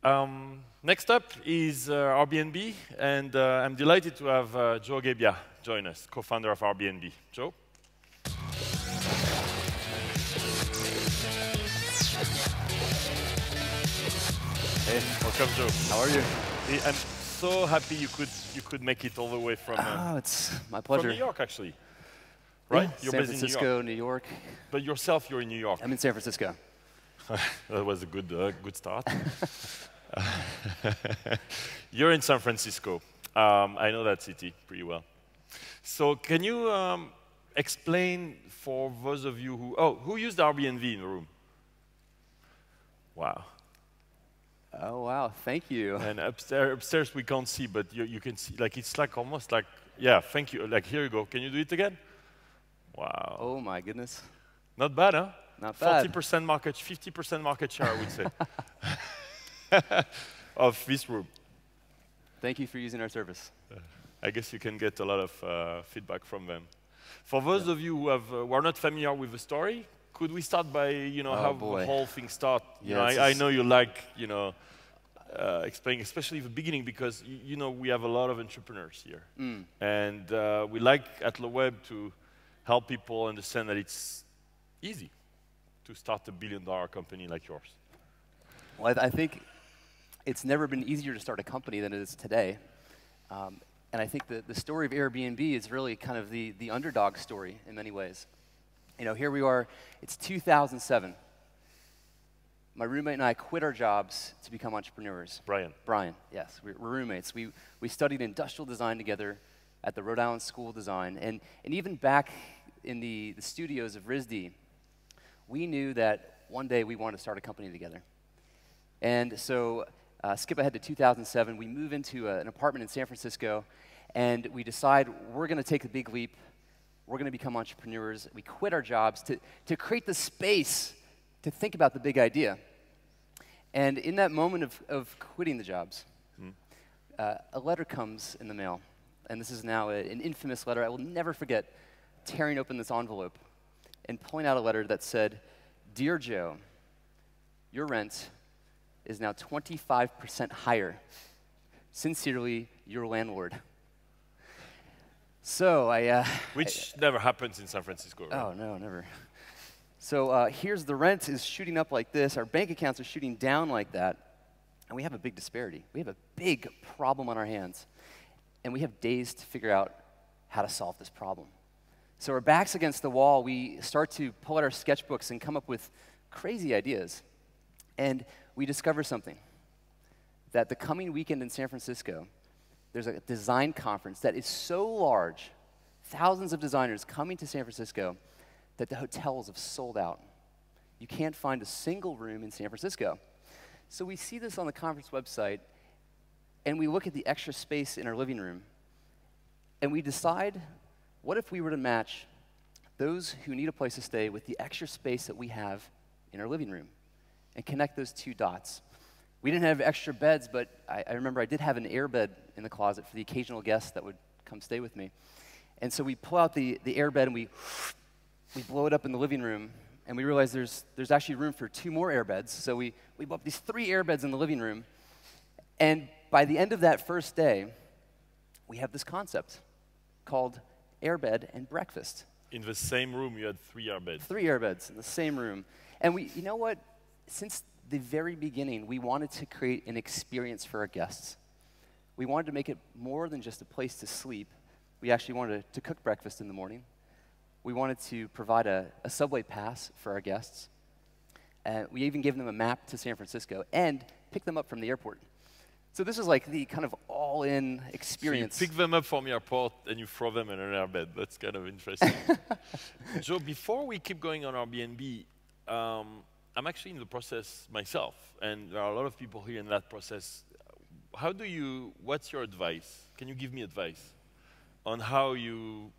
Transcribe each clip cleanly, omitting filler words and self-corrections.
Next up is Airbnb, and I'm delighted to have Gebbia join us, co-founder of Airbnb. Joe? Hey, welcome, Joe. How are you? I'm so happy you could make it all the way from it's my pleasure. from New York, actually. Right? Yeah, You're San based in Francisco, New York. But yourself, you're in New York. I'm in San Francisco. That was a good start. You're in San Francisco. I know that city pretty well. So can you explain for those of you who used Airbnb in the room? Wow. Oh, wow. Thank you. And upstairs we can't see, but you can see, like, it's like almost like, yeah, thank you. Like, here you go. Can you do it again? Wow. Oh, my goodness. Not bad, huh? Not bad. 40% market, 50% market share, I would say, of this room. Thank you for using our service. I guess you can get a lot of feedback from them. For those of you who are not familiar with the story, could we start by, how the whole thing started? I know you like, explaining, especially the beginning, because we have a lot of entrepreneurs here, and we like at LeWeb to help people understand that it's easy to start a billion-dollar company like yours. Well, I think it's never been easier to start a company than it is today. And I think the story of Airbnb is really kind of the underdog story in many ways. Here we are, it's 2007. My roommate and I quit our jobs to become entrepreneurs. Brian, yes, we're roommates. We studied industrial design together at the Rhode Island School of Design. And even back in the studios of RISD, we knew that one day we wanted to start a company together. And so, skip ahead to 2007, we move into an apartment in San Francisco, and we decide we're going to take the big leap. We're going to become entrepreneurs. We quit our jobs to create the space to think about the big idea. And in that moment of quitting the jobs, a letter comes in the mail. And this is now an infamous letter. I will never forget tearing open this envelope and pulling out a letter that said, "Dear Joe, your rent is now 25% higher. Sincerely, your landlord." So Which never happens in San Francisco, right? Oh, no, never. So here's the rent is shooting up like this. Our bank accounts are shooting down like that. And we have a big disparity. We have a big problem on our hands. And we have days to figure out how to solve this problem. So our back's against the wall. We start to pull out our sketchbooks and come up with crazy ideas. And we discover something, that the coming weekend in San Francisco, there's a design conference that is so large, thousands of designers coming to San Francisco, that the hotels have sold out. You can't find a single room in San Francisco. So we see this on the conference website, and we look at the extra space in our living room, and we decide, what if we were to match those who need a place to stay with the extra space that we have in our living room, and connect those two dots? We didn't have extra beds, but I remember I did have an airbed in the closet for the occasional guest that would come stay with me. And so we pull out the airbed and we blow it up in the living room, and we realize there's actually room for 2 more airbeds. So we bought these 3 airbeds in the living room, and by the end of that first day, we have this concept called airbed and breakfast. In the same room, you had 3 airbeds. 3 airbeds in the same room. And you know what? Since the very beginning, we wanted to create an experience for our guests. We wanted to make it more than just a place to sleep. We actually wanted to cook breakfast in the morning. We wanted to provide a subway pass for our guests. We even gave them a map to San Francisco and picked them up from the airport. So this is like the kind of all-in experience. So you pick them up from the airport and you throw them in an airbed. That's kind of interesting. Joe, before we keep going on Airbnb, I'm actually in the process myself, and there are a lot of people here in that process. What's your advice? Can you give me advice on how you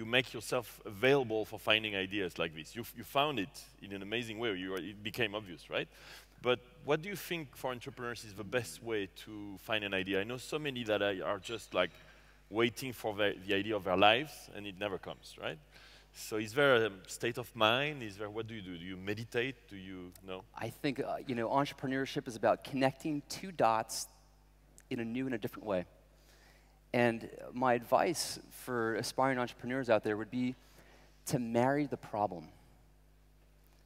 make yourself available for finding ideas like this? You found it in an amazing way. It became obvious, right? But what do you think for entrepreneurs is the best way to find an idea? I know so many that are just like waiting for the idea of their lives, and it never comes, right? So is there a state of mind? Is there, what do? Do you meditate? Do you know? I think, entrepreneurship is about connecting two dots in a new and a different way. And my advice for aspiring entrepreneurs out there would be to marry the problem.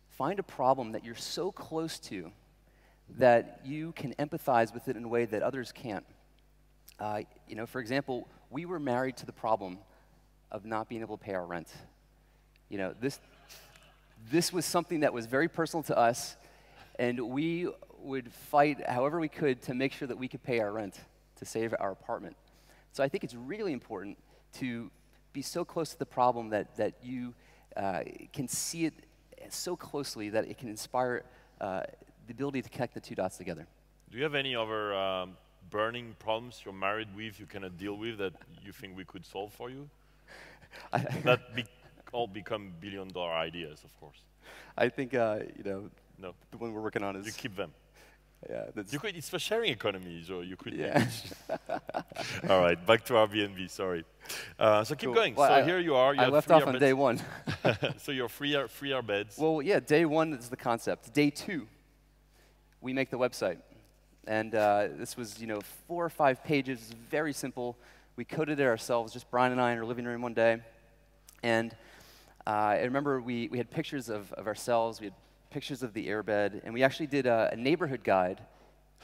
Find a problem that you're so close to that you can empathize with it in a way that others can't. For example, we were married to the problem of not being able to pay our rent. This was something that was very personal to us, and we would fight however we could to make sure that we could pay our rent, to save our apartment. So I think it's really important to be so close to the problem that you can see it so closely that it can inspire the ability to connect the two dots together. Do you have any other burning problems you're married with, you cannot deal with, that you think we could solve for you? That all become billion-dollar ideas, of course. I think, no. The one we're working on is... You keep them. Yeah, it's a sharing economy, so you could... Yeah. All right, back to Airbnb, sorry. So keep going. Well, so here you are. I left off on day one. So you're free our beds. Well, yeah, day one is the concept. Day two, we make the website. And this was, 4 or 5 pages, very simple. We coded it ourselves, just Brian and I in our living room one day. And I remember we had pictures of ourselves, we had pictures of the airbed, and we actually did a neighborhood guide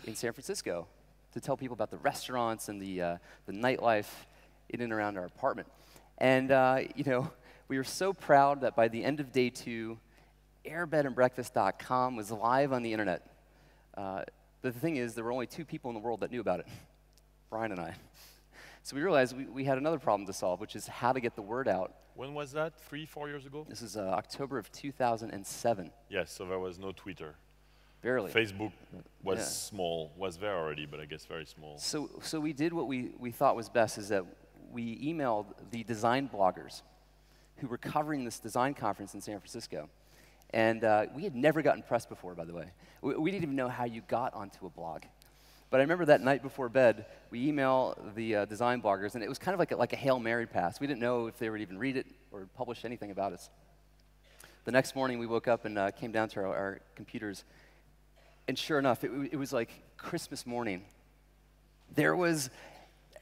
in San Francisco to tell people about the restaurants and the nightlife in and around our apartment. And, we were so proud that by the end of day 2, airbedandbreakfast.com was live on the internet. But the thing is, there were only 2 people in the world that knew about it, Brian and I. So we realized we had another problem to solve, which is how to get the word out. When was that? 3, 4 years ago? This is October of 2007. Yes, so there was no Twitter. Barely. Facebook was small, was there already, but I guess very small. So we did what we thought was best, is that we emailed the design bloggers who were covering this design conference in San Francisco. And we had never gotten press before, by the way. We didn't even know how you got onto a blog. But I remember that night before bed, we emailed the design bloggers, and it was kind of like a Hail Mary pass. We didn't know if they would even read it or publish anything about us. The next morning, we woke up and came down to our computers, and sure enough, it was like Christmas morning. There was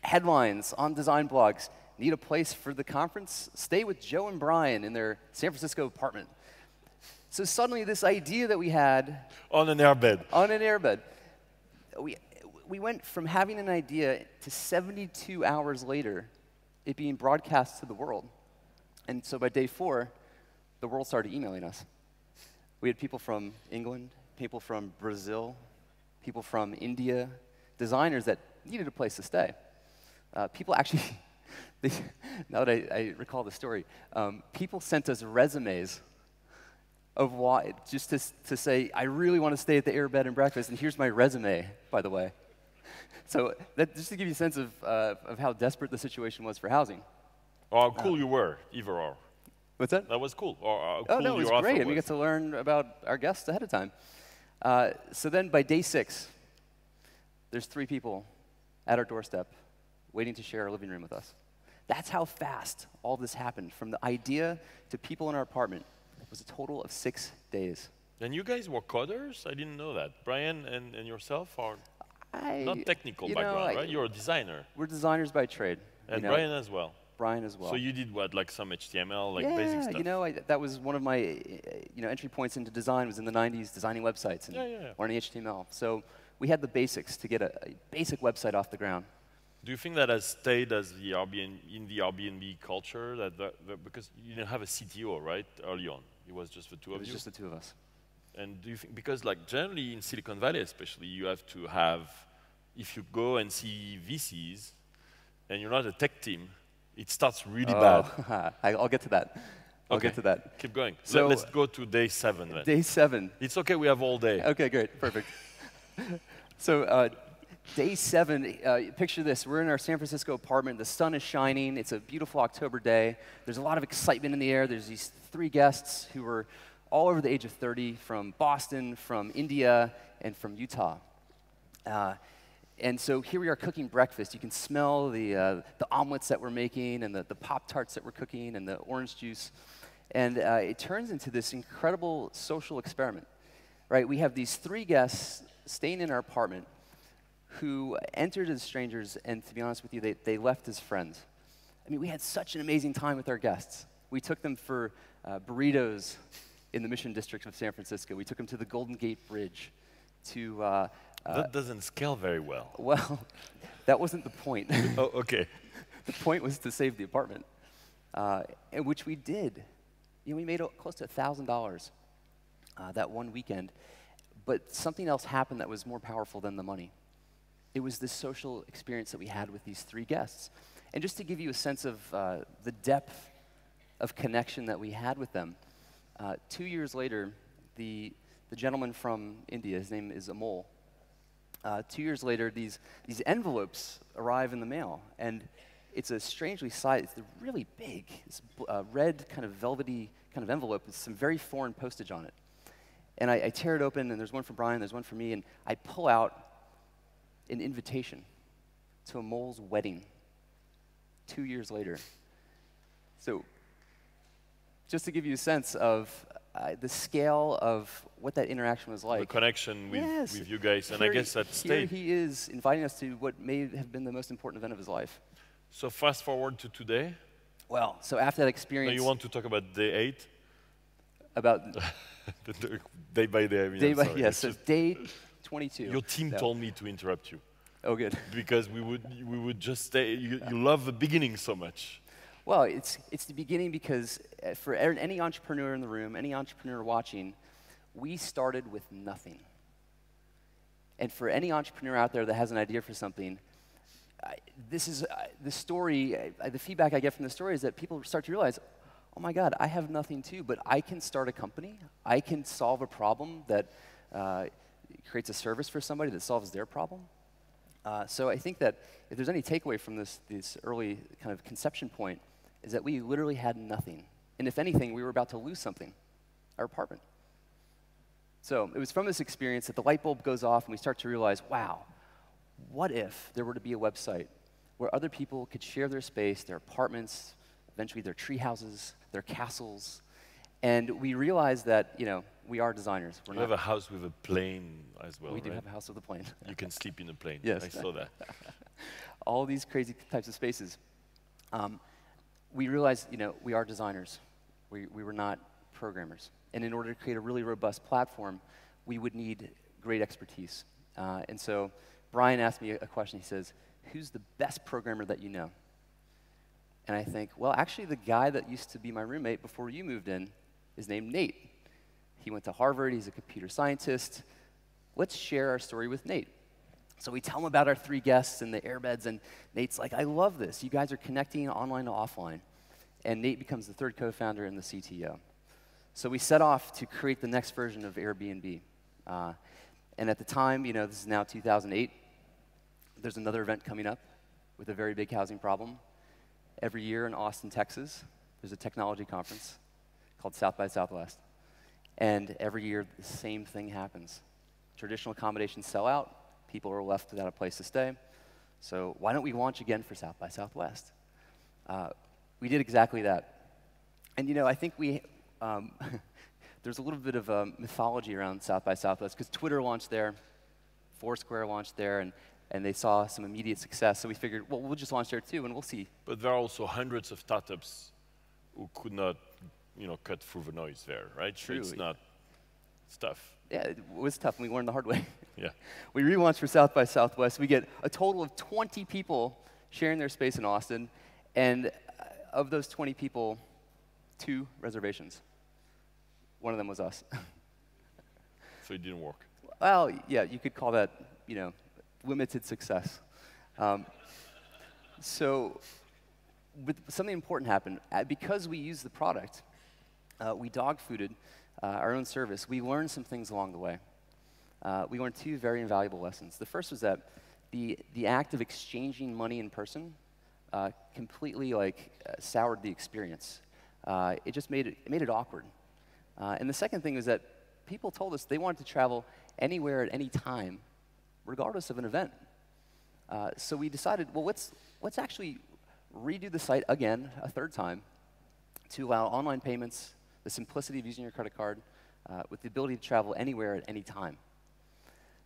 headlines on design blogs: need a place for the conference? Stay with Joe and Brian in their San Francisco apartment. So suddenly, this idea that we had... On an airbed. On an airbed. We went from having an idea to 72 hours later, it being broadcast to the world. And so by day 4, the world started emailing us. We had people from England, people from Brazil, people from India, designers that needed a place to stay. People actually, now that I recall the story, people sent us resumes of why, just to say, I really want to stay at the Airbed and Breakfast, and here's my resume, by the way. So just to give you a sense of how desperate the situation was for housing. Or how cool you were, either or. What's that? That was cool. Or how cool no, it was your offer great. was. And we got to learn about our guests ahead of time. So then by day 6, there's 3 people at our doorstep waiting to share our living room with us. That's how fast all this happened. From the idea to people in our apartment, it was a total of 6 days. And you guys were coders? I didn't know that. Brian and yourself are not technical background, right? You're a designer. We're designers by trade. And Brian as well. Brian as well. So you did what, like some HTML, like basic stuff? Yeah, that was one of my entry points into design was in the 90s, designing websites and learning HTML. So we had the basics to get a basic website off the ground. Do you think that has stayed as the Airbnb culture? Because you didn't have a CTO, right, early on? It was just the two of you? It was just the 2 of us. And do you think, because like generally in Silicon Valley especially, you have to have, if you go and see VCs and you're not a tech team, it starts really bad. I'll get to that. I'll get to that. Keep going. So let's go to day 7 then. Day 7. It's okay, we have all day. Okay, great, perfect. So day 7, picture this. We're in our San Francisco apartment. The sun is shining. It's a beautiful October day. There's a lot of excitement in the air. There's these 3 guests who were all over the age of 30, from Boston, from India, and from Utah. And so here we are cooking breakfast. You can smell the omelets that we're making and the Pop-Tarts that we're cooking and the orange juice. And it turns into this incredible social experiment, right? We have these 3 guests staying in our apartment who entered as strangers, and to be honest with you, they left as friends. I mean, we had such an amazing time with our guests. We took them for burritos in the Mission District of San Francisco. We took them to the Golden Gate Bridge, to... that doesn't scale very well. Well, that wasn't the point. Oh, okay. The point was to save the apartment, and which we did. You know, we made close to $1,000 that one weekend, but something else happened that was more powerful than the money. It was this social experience that we had with these 3 guests. And just to give you a sense of the depth of connection that we had with them, 2 years later, the gentleman from India, his name is Amol, 2 years later, these envelopes arrive in the mail, and it's a strangely sized, it's really big, it's red kind of velvety kind of envelope with some very foreign postage on it. And I tear it open, and there's one for Brian, there's one for me, and I pull out an invitation to Amol's wedding 2 years later. So just to give you a sense of the scale of what that interaction was like. The connection with you guys, and I guess that stayed. Here he is inviting us to what may have been the most important event of his life. So fast forward to today. Well, so after that experience... Now you want to talk about day 8? About... Day by day, I mean, day by, sorry. yes, so day 22. Your team told me to interrupt you. Oh, good. Because we would just stay, you love the beginning so much. Well, it's the beginning because for any entrepreneur in the room, any entrepreneur watching, we started with nothing. And for any entrepreneur out there that has an idea for something, this is the story, the feedback I get from the story is that people start to realize, oh my God, I have nothing too, but I can start a company. I can solve a problem that creates a service for somebody that solves their problem. So I think that if there's any takeaway from this early kind of conception point, is that we literally had nothing. And if anything, we were about to lose something, our apartment. So it was from this experience that the light bulb goes off and we start to realize, wow, what if there were to be a website where other people could share their space, their apartments, eventually their tree houses, their castles, and we realized that, you know, we are designers. We have a house with a plane as well, We do right? have a house with a plane. You can sleep in a plane. Yes. I saw that. All these crazy types of spaces. We realized, you know, we are designers. We were not programmers. And in order to create a really robust platform, we would need great expertise. And so Brian asked me a question. He says, who's the best programmer that you know? And I think, well, actually, the guy that used to be my roommate before you moved in is named Nate. He went to Harvard. He's a computer scientist. Let's share our story with Nate. So we tell him about our 3 guests and the airbeds, and Nate's like, I love this. You guys are connecting online to offline. And Nate becomes the 3rd co-founder and the CTO. So we set off to create the next version of Airbnb. And at the time, you know, this is now 2008, there's another event coming up with a very big housing problem. Every year in Austin, Texas, there's a technology conference called South by Southwest. And every year, the same thing happens. Traditional accommodations sell out. People are left without a place to stay. So why don't we launch again for South by Southwest? We did exactly that. And, you know, I think there's a little bit of mythology around South by Southwest because Twitter launched there, Foursquare launched there, and they saw some immediate success. So we figured, well, we'll just launch there too, and we'll see. But there are also hundreds of startups who could not, you know, cut through the noise there, right? True. So it's not tough. Yeah, it was tough, and we learned the hard way. Yeah. We relaunched for South by Southwest. We get a total of 20 people sharing their space in Austin, and of those 20 people, 2 reservations. One of them was us. So it didn't work. Well, yeah, you could call that, you know, limited success. So something important happened. Because we used the product, we dog-fooded our own service. We learned some things along the way. We learned 2 very invaluable lessons. The first was that the act of exchanging money in person completely soured the experience. It just made it awkward. And the second thing was that people told us they wanted to travel anywhere at any time, regardless of an event. So we decided, well, let's actually redo the site again a 3rd time to allow online payments the simplicity of using your credit card with the ability to travel anywhere at any time.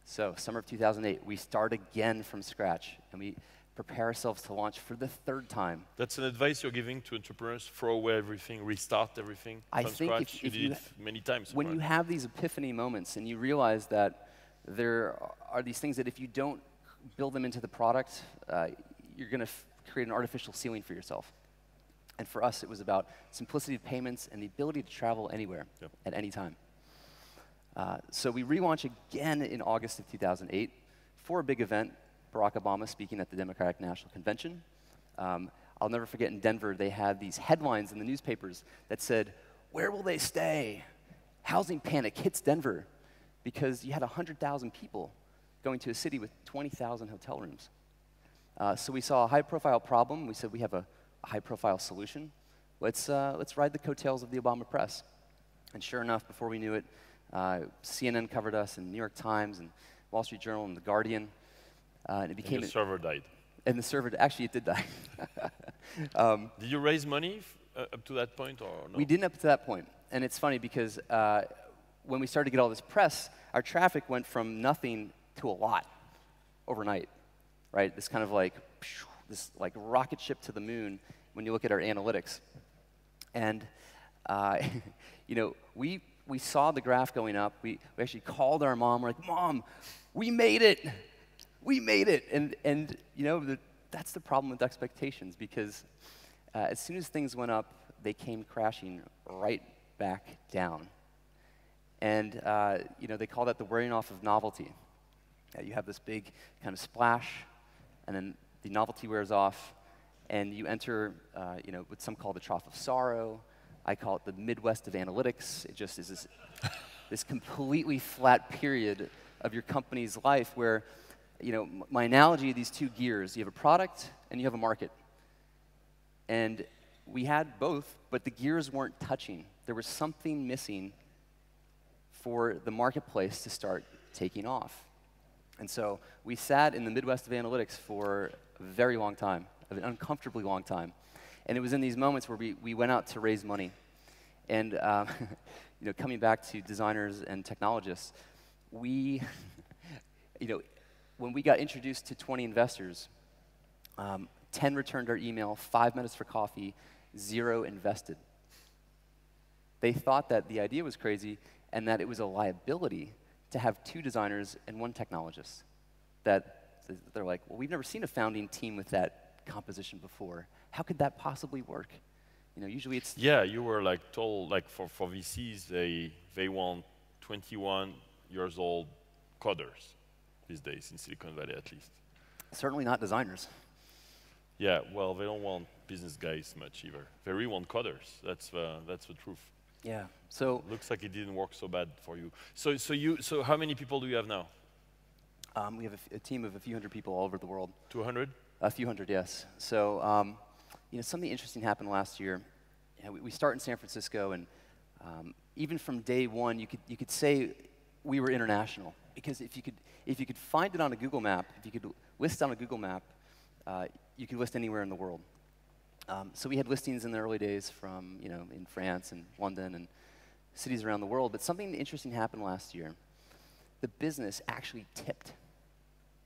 So summer of 2008, we start again from scratch, and we prepare ourselves to launch for the third time. That's an advice you're giving to entrepreneurs: throw away everything, restart everything from scratch. If you did it many times. When you have these epiphany moments and you realize that there are these things that if you don't build them into the product, you're going to create an artificial ceiling for yourself. And for us, it was about simplicity of payments and the ability to travel anywhere at any time. So we relaunch again in August of 2008 for a big event, Barack Obama speaking at the Democratic National Convention. I'll never forget in Denver, they had these headlines in the newspapers that said, "Where will they stay? Housing panic hits Denver," because you had 100,000 people going to a city with 20,000 hotel rooms. So we saw a high-profile problem. We said we have a high-profile solution. Let's ride the coattails of the Obama press. And sure enough, before we knew it, CNN covered us, and New York Times, and Wall Street Journal, and The Guardian. And it became. And the server died. And the server, actually, it did die. Did you raise money up to that point, or no? We didn't up to that point. And it's funny because when we started to get all this press, our traffic went from nothing to a lot overnight, right? This kind of like, this like rocket ship to the moon when you look at our analytics. And, you know, we saw the graph going up. We actually called our mom. We're like, "Mom, we made it. We made it." And you know, that's the problem with expectations, because as soon as things went up, they came crashing right back down. And you know, they call that the wearing off of novelty. You have this big kind of splash, and then the novelty wears off, and you enter, you know, what some call the trough of sorrow. I call it the Midwest of analytics. It just is this completely flat period of your company's life where, you know, my analogy of these two gears, you have a product and you have a market. And we had both, but the gears weren't touching. There was something missing for the marketplace to start taking off. And so we sat in the Midwest of analytics for a very long time, an uncomfortably long time. And it was in these moments where we went out to raise money. And you know, coming back to designers and technologists, you know, when we got introduced to 20 investors, 10 returned our email, 5 minutes for coffee, 0 invested. They thought that the idea was crazy and that it was a liability to have 2 designers and 1 technologist. That they're like, "Well, we've never seen a founding team with that composition before. How could that possibly work?" You know, usually it's... Yeah, you were like told, like for VCs, they want 21 years old coders these days, in Silicon Valley at least. Certainly not designers. Yeah, well, they don't want business guys much either. They really want coders. That's the truth. Yeah, so... Looks like it didn't work so bad for you. So how many people do you have now? We have a team of a few hundred people all over the world. 200? A few hundred, yes. So, you know, something interesting happened last year. You know, we start in San Francisco, and even from day one, you could say we were international, because if you could find it on a Google map, if you could list on a Google map, you could list anywhere in the world. So we had listings in the early days from, you know, in France and London and cities around the world. But something interesting happened last year. The business actually tipped,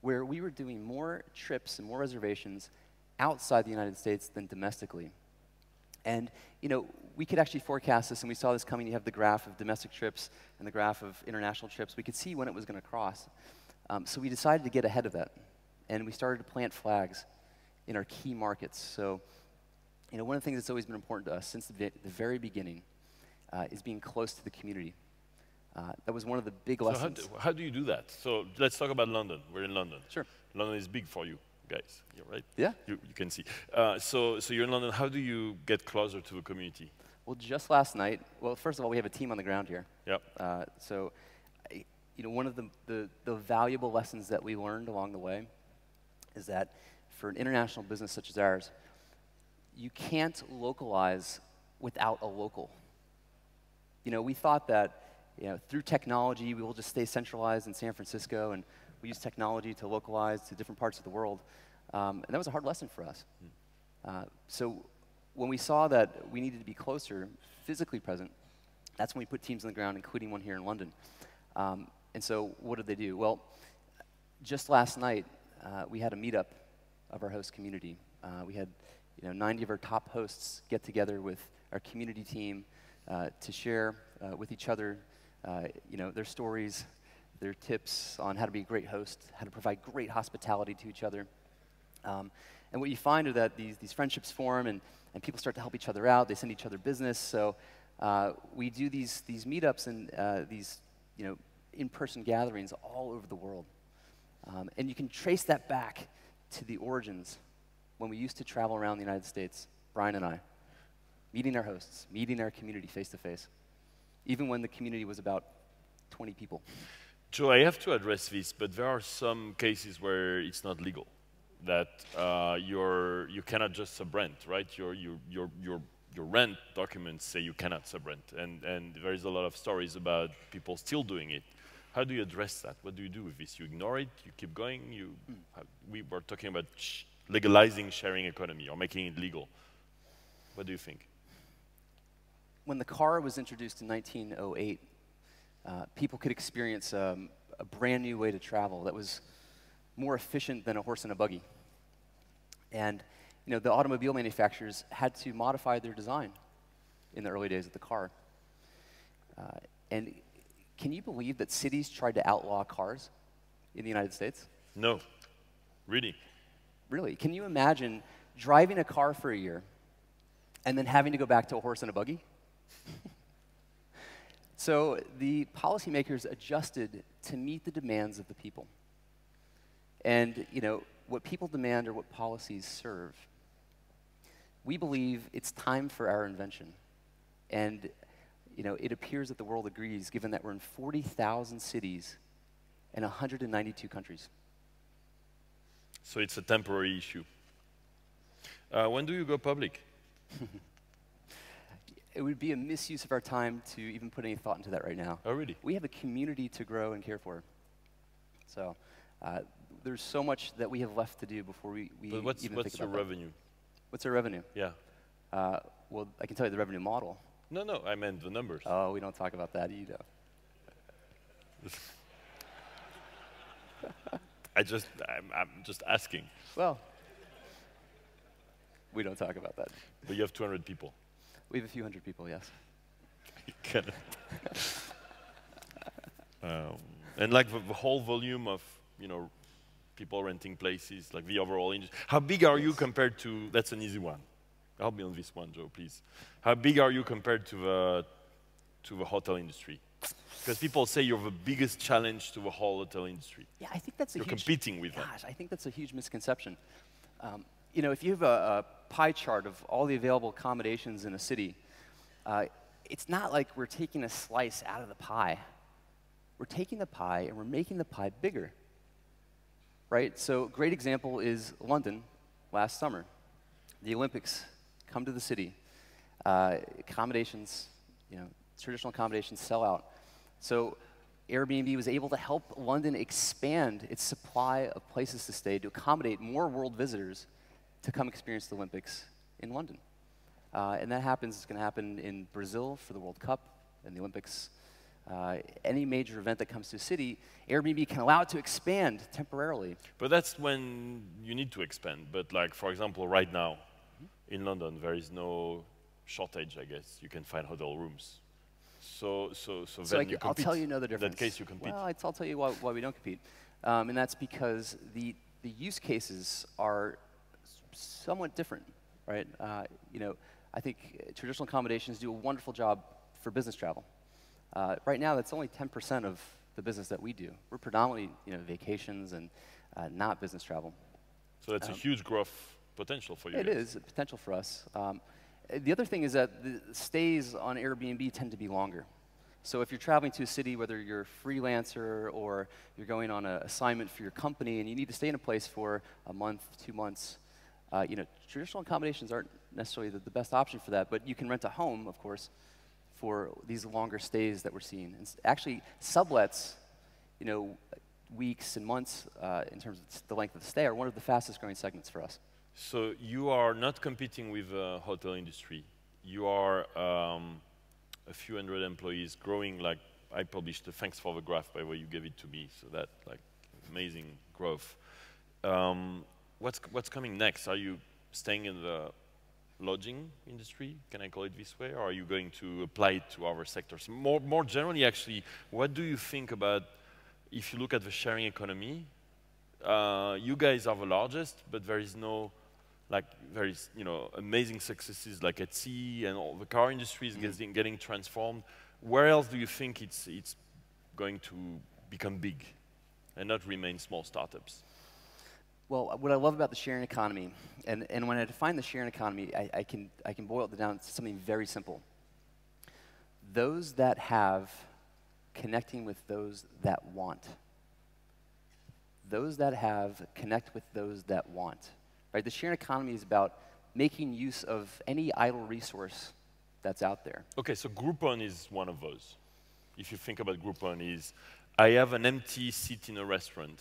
where we were doing more trips and more reservations outside the United States than domestically. And, you know, we could actually forecast this, and we saw this coming. You have the graph of domestic trips and the graph of international trips. We could see when it was going to cross. So we decided to get ahead of that, and we started to plant flags in our key markets. So, you know, one of the things that's always been important to us since the very beginning is being close to the community. That was one of the big lessons. So how do you do that? So let's talk about London. We're in London. Sure. London is big for you guys, yeah, right? Yeah. You can see. So you're in London. How do you get closer to the community? Well, just last night, well, first of all, we have a team on the ground here. Yep. So, you know, one of the valuable lessons that we learned along the way is that for an international business such as ours, you can't localize without a local. You know, we thought that, you know, through technology, we will just stay centralized in San Francisco, and we use technology to localize to different parts of the world. And that was a hard lesson for us. So when we saw that we needed to be closer, physically present, That's when we put teams on the ground, including one here in London. And so what did they do? Well, just last night, we had a meetup of our host community. We had 90 of our top hosts get together with our community team to share with each other their stories, their tips on how to be a great host, how to provide great hospitality to each other. And what you find are that these friendships form, and people start to help each other out. They send each other business. So we do these meetups and these in-person gatherings all over the world. And you can trace that back to the origins when we used to travel around the United States, Brian and I, meeting our hosts, meeting our community face to face, even when the community was about 20 people. Joe, I have to address this, but there are some cases where it's not legal, that you cannot just sub-rent, right? Your rent documents say you cannot sub-rent, and there is a lot of stories about people still doing it. How do you address that? What do you do with this? You ignore it? You keep going? We were talking about legalizing sharing economy or making it legal. What do you think? When the car was introduced in 1908, people could experience a brand new way to travel that was more efficient than a horse and a buggy. And the automobile manufacturers had to modify their design in the early days of the car. And can you believe that cities tried to outlaw cars in the United States? No. Really? Really. Can you imagine driving a car for a year and then having to go back to a horse and a buggy? So the policymakers adjusted to meet the demands of the people. And what people demand are what policies serve. We believe it's time for our invention. And it appears that the world agrees, given that we're in 40,000 cities and 192 countries. So it's a temporary issue. When do you go public? It would be a misuse of our time to even put any thought into that right now. Oh, really? We have a community to grow and care for. So there's so much that we have left to do before we even think about that. What's your revenue? What's our revenue? Yeah. Well, I can tell you the revenue model. No, I meant the numbers. Oh, we don't talk about that either. I'm just asking. Well, we don't talk about that. But you have 200 people. We have a few hundred people, yes. And like the whole volume of people renting places, like the overall industry. How big are you compared to? That's an easy one. Help me on this one, Joe, please. How big are you compared to the hotel industry? Because people say you're the biggest challenge to the whole hotel industry. Yeah, I think that's a You're huge... competing with them. Gosh, I think that's a huge misconception. If you have a pie chart of all the available accommodations in a city, it's not like we're taking a slice out of the pie. We're taking the pie and we're making the pie bigger, right? So a great example is London last summer. The Olympics come to the city. Accommodations, traditional accommodations sell out. So Airbnb was able to help London expand its supply of places to stay to accommodate more world visitors to come experience the Olympics in London. And that happens, it's going to happen in Brazil for the World Cup and the Olympics. Any major event that comes to a city, Airbnb can allow it to expand temporarily. But that's when you need to expand. But like, for example, right now in London, there is no shortage, I guess. You can find hotel rooms. So then you compete. I'll tell you another difference. In that case, you compete. Well, I'll tell you why we don't compete. And that's because the use cases are somewhat different, right? I think traditional accommodations do a wonderful job for business travel. Right now, that's only 10% of the business that we do. We're predominantly, vacations and not business travel. So that's a huge growth potential for you. It is a potential for us. The other thing is that the stays on Airbnb tend to be longer. So if you're traveling to a city, whether you're a freelancer or you're going on an assignment for your company and you need to stay in a place for a month, 2 months, traditional accommodations aren't necessarily the best option for that, but you can rent a home, of course, for these longer stays that we're seeing. And actually, sublets, weeks and months in terms of the length of the stay are one of the fastest growing segments for us. So you are not competing with the hotel industry. You are a few hundred employees, growing like I published the thanks for the graph by the way you gave it to me. So that like amazing growth. What's coming next? Are you staying in the lodging industry? Can I call it this way? Or are you going to apply it to other sectors? More generally, actually, what do you think about if you look at the sharing economy? You guys are the largest, but there is no like very amazing successes like Etsy and all the car industry is getting transformed. Where else do you think it's going to become big and not remain small startups? Well, what I love about the sharing economy, and when I define the sharing economy, I can boil it down to something very simple. Those that have connecting with those that want. Those that have connect with those that want. Right? The sharing economy is about making use of any idle resource that's out there. Okay, so Groupon is one of those. If you think about Groupon, is I have an empty seat in a restaurant,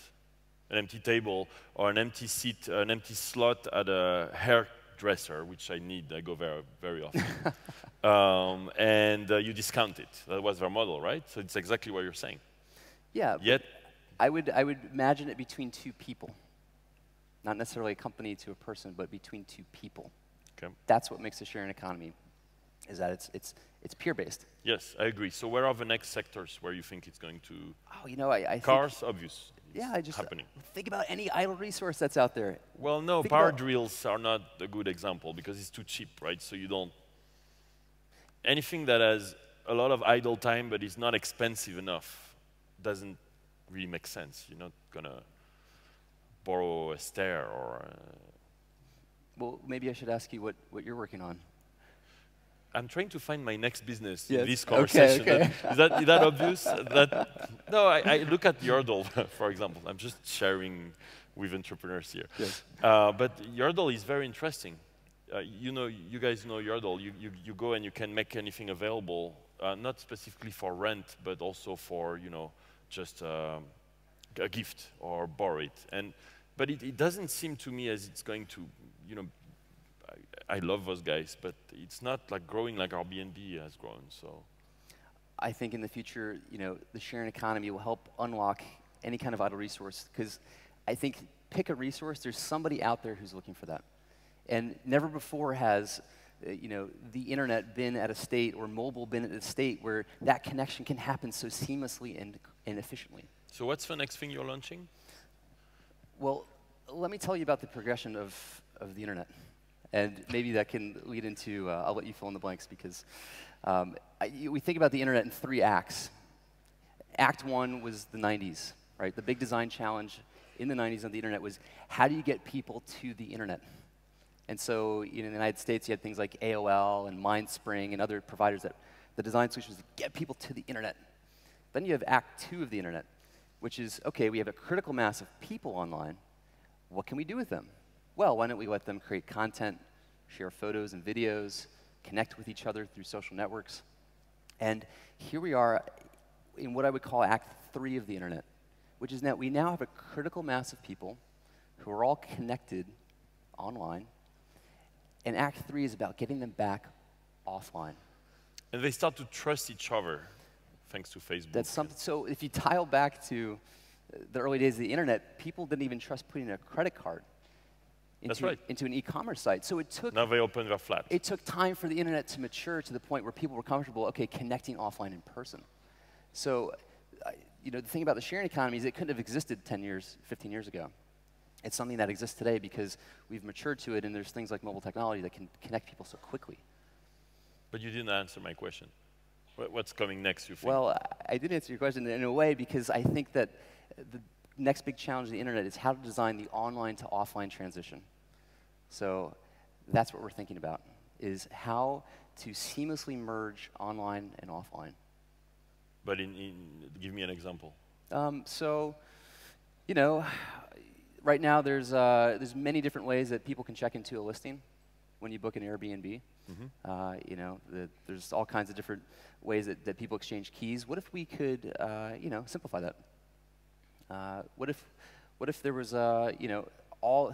an empty table, or an empty seat, an empty slot at a hairdresser, which I need. I go there very often. And you discount it. That was their model, right? So it's exactly what you're saying. Yeah. Yet, I would imagine it between two people. Not necessarily a company to a person, but between two people. Okay. That's what makes the sharing economy, is that it's peer-based. Yes, I agree. So where are the next sectors where you think it's going to? Oh, I cars, think, obvious. Yeah, I just happening. Think about any idle resource that's out there. Well, no, think power drills are not a good example because it's too cheap, right? So you don't. Anything that has a lot of idle time but is not expensive enough doesn't really make sense. You're not gonna borrow a stair or. Well, maybe I should ask you what you're working on. I'm trying to find my next business yes. in this conversation. Okay. Is that obvious? No, I look at Yordle, for example. I'm just sharing with entrepreneurs here. Yes. But Yordle is very interesting. You guys know Yordle. You go and you can make anything available, not specifically for rent, but also for just a gift or borrow it. But it doesn't seem to me as it's going to, I love those guys, but it's not like growing like Airbnb has grown. So, I think in the future, the sharing economy will help unlock any kind of idle resource. Because I think pick a resource, there's somebody out there who's looking for that, and never before has, the internet been at a state or mobile been at a state where that connection can happen so seamlessly and efficiently. So what's the next thing you're launching? Well, let me tell you about the progression of the internet. And maybe that can lead into, I'll let you fill in the blanks because we think about the internet in 3 acts. Act 1 was the 90s, right? The big design challenge in the 90s on the internet was how do you get people to the internet? And so in the United States, you had things like AOL and MindSpring and other providers that the design solution was to get people to the internet. Then you have Act 2 of the internet, which is, okay, we have a critical mass of people online. What can we do with them? Well, why don't we let them create content, share photos and videos, connect with each other through social networks? And here we are in what I would call Act 3 of the internet, which is that we now have a critical mass of people who are all connected online. And Act 3 is about getting them back offline. And they start to trust each other, thanks to Facebook. That's something. So if you dial back to the early days of the internet, people didn't even trust putting a credit card into an e-commerce site. So it took. Now they open their flat. It took time for the internet to mature to the point where people were comfortable, connecting offline in person. So, the thing about the sharing economy is it couldn't have existed 10 years, 15 years ago. It's something that exists today because we've matured to it, and there's things like mobile technology that can connect people so quickly. But you didn't answer my question. What's coming next, you think? Well, I did answer your question in a way because I think that the next big challenge of the internet is how to design the online to offline transition. So that's what we're thinking about, is how to seamlessly merge online and offline. But give me an example. Right now there's many different ways that people can check into a listing when you book an Airbnb. Mm-hmm. There's all kinds of different ways that people exchange keys. What if we could, simplify that? What if there was,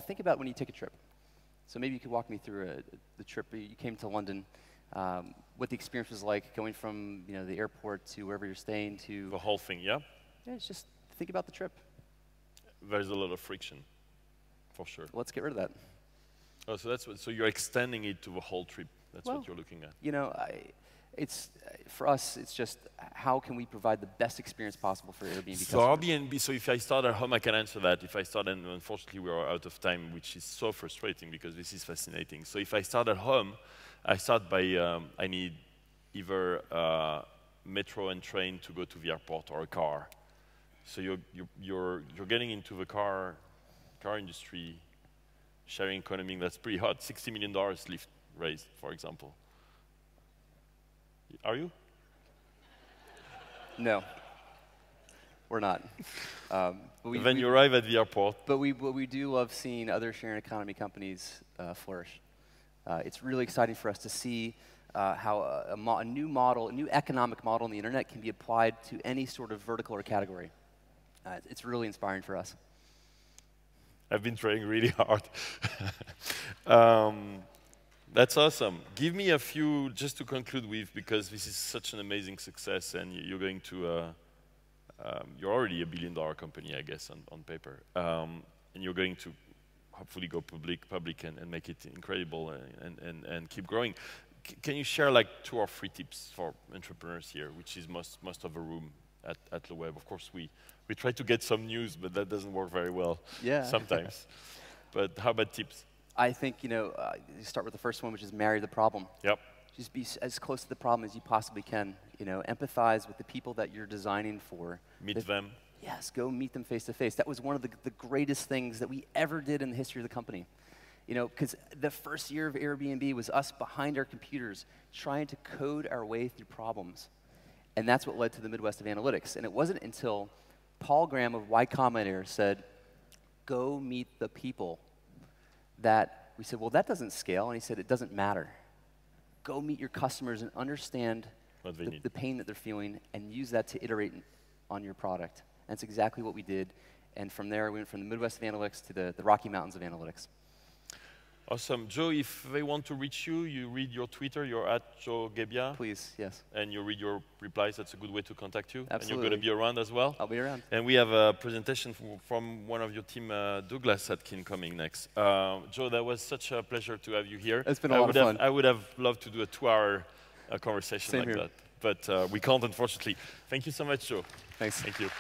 think about when you take a trip. So maybe you could walk me through the trip. You came to London what the experience was like going from the airport to wherever you're staying to The whole thing, yeah? Yeah, it's just think about the trip. There's a lot of friction, for sure. Let's get rid of that. Oh, so you're extending it to the whole trip. That's what you're looking at. For us, it's just how can we provide the best experience possible for Airbnb so customers. Airbnb, so if I start at home, I can answer that. If I start, and unfortunately we are out of time, which is so frustrating because this is fascinating. So if I start at home, I start by, I need either metro and train to go to the airport or a car. So you're getting into the car industry, sharing economy, that's pretty hot. $60 million Lyft raised, for example. Are you? No, we're not. Then you arrive at the airport. But we do love seeing other sharing economy companies flourish. It's really exciting for us to see how a new model, a new economic model on the internet can be applied to any sort of vertical or category. It's really inspiring for us. I've been trying really hard. That's awesome. Give me a few, just to conclude with, because this is such an amazing success, and you're going to, you're already a billion-dollar company, I guess, on paper, and you're going to hopefully go public and make it incredible and keep growing. Can you share like 2 or 3 tips for entrepreneurs here, which is most of the room at LeWeb? Of course, we try to get some news, but that doesn't work very well sometimes. But how about tips? I think, you start with the first one, which is marry the problem. Yep. Just be as close to the problem as you possibly can. Empathize with the people that you're designing for. Meet them. Yes, go meet them face to face. That was one of the greatest things that we ever did in the history of the company. Because the first year of Airbnb was us behind our computers trying to code our way through problems. And that's what led to the Midwest of analytics. And it wasn't until Paul Graham of Y Combinator said, go meet the people, that we said, well, that doesn't scale. And he said, it doesn't matter. Go meet your customers and understand the pain that they're feeling and use that to iterate on your product. And that's exactly what we did. And from there, we went from the Midwest of analytics to the Rocky Mountains of analytics. Awesome. Joe, if they want to reach you, you read your Twitter, you're at Joe Gebbia. Please, yes. And you read your replies, that's a good way to contact you. Absolutely. And you're going to be around as well? I'll be around. And we have a presentation from one of your team, Douglas Atkin, coming next. Joe, that was such a pleasure to have you here. It's been a lot of fun. I would have loved to do a 2-hour conversation Same like here. that. But we can't, unfortunately. Thank you so much, Joe. Thanks. Thank you.